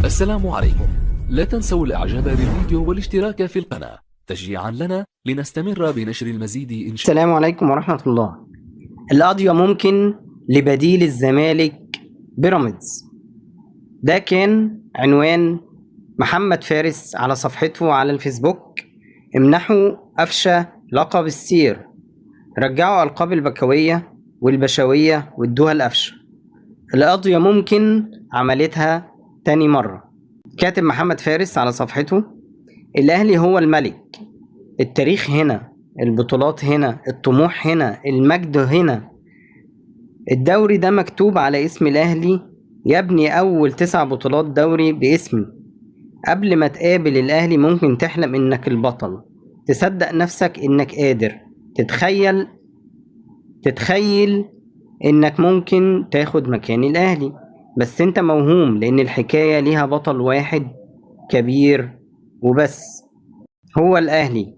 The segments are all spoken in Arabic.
السلام عليكم. لا تنسوا الاعجاب بالفيديو والاشتراك في القناة تشجيعا لنا لنستمر بنشر المزيد إن شاء الله. السلام عليكم ورحمة الله. القضية ممكن لبديل الزمالك بيراميدز، ده كان عنوان محمد فارس على صفحته على الفيسبوك. امنحوا قفشة لقب السير، رجعوا ألقاب البكوية والبشوية وادوها القفشة. القضية ممكن عملتها تاني مرة. كاتب محمد فارس على صفحته: الأهلي هو الملك، التاريخ هنا، البطولات هنا، الطموح هنا، المجد هنا. الدوري ده مكتوب على اسم الأهلي يا ابني، أول 9 بطولات دوري باسمي. قبل ما تقابل الأهلي ممكن تحلم إنك البطل، تصدق نفسك إنك قادر، تتخيل إنك ممكن تاخد مكان الأهلي. بس أنت موهوم، لأن الحكاية ليها بطل واحد كبير وبس، هو الأهلي.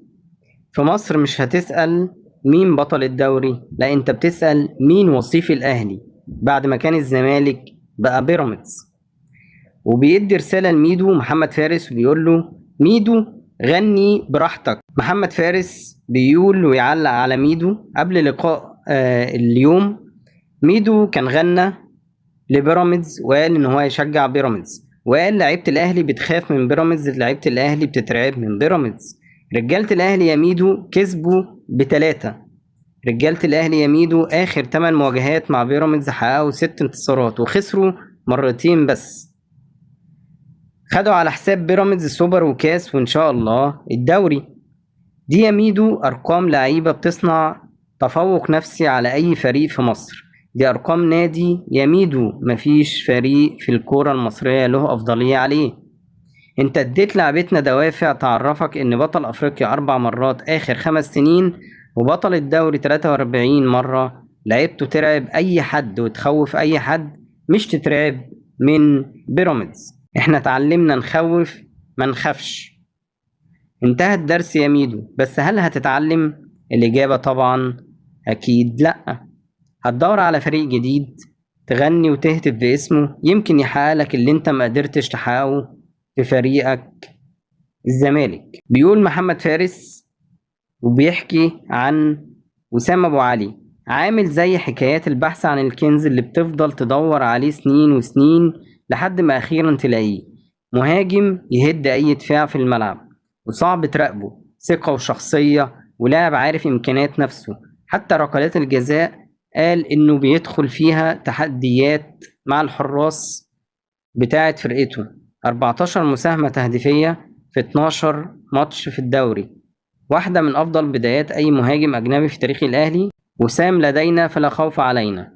في مصر مش هتسأل مين بطل الدوري، لا انت بتسأل مين وصيف الأهلي بعد ما كان الزمالك بقى بيراميدز. وبيدي رسالة لميدو محمد فارس وبيقول له: ميدو غني براحتك. محمد فارس بيقول ويعلق على ميدو قبل لقاء اليوم. ميدو كان غنى لبيراميدز وقال ان هو يشجع بيراميدز، وقال لعيبة الأهلي بتخاف من بيراميدز، لعيبة الأهلي بتترعب من بيراميدز. رجالة الأهلي يا ميدو كسبوا ب3. رجالة الأهلي يا ميدو آخر 8 مواجهات مع بيراميدز حققوا 6 انتصارات وخسروا مرتين بس. خدوا على حساب بيراميدز سوبر وكاس وإن شاء الله الدوري. دي يا ميدو أرقام لعيبة بتصنع تفوق نفسي على أي فريق في مصر. دي أرقام نادي يا ميدو، مفيش فريق في الكرة المصرية له أفضلية عليه. انت اديت لعبتنا دوافع تعرفك ان بطل افريقيا 4 مرات اخر 5 سنين، وبطل الدوري 43 مرة. لعبته ترعب اي حد وتخوف اي حد، مش تترعب من بيراميدز. احنا اتعلمنا نخوف ما نخافش. انتهى الدرس يا ميدو، بس هل هتتعلم؟ الاجابة طبعا اكيد لا. هتدور على فريق جديد تغني وتهتف باسمه، يمكن يحقق لك اللي انت ما قدرتش تحققه في فريقك الزمالك. بيقول محمد فارس وبيحكي عن وسام ابو علي، عامل زي حكايات البحث عن الكنز اللي بتفضل تدور عليه سنين وسنين لحد ما اخيرا تلاقيه. مهاجم يهد اي دفاع في الملعب، وصعب تراقبه، ثقة وشخصية، ولاعب عارف امكانيات نفسه. حتى ركلات الجزاء قال انه بيدخل فيها تحديات مع الحراس بتاعت فرقته. 14 مساهمة تهديفية في 12 ماتش في الدوري، واحدة من أفضل بدايات أي مهاجم أجنبي في تاريخ الأهلي. وسام لدينا فلا خوف علينا.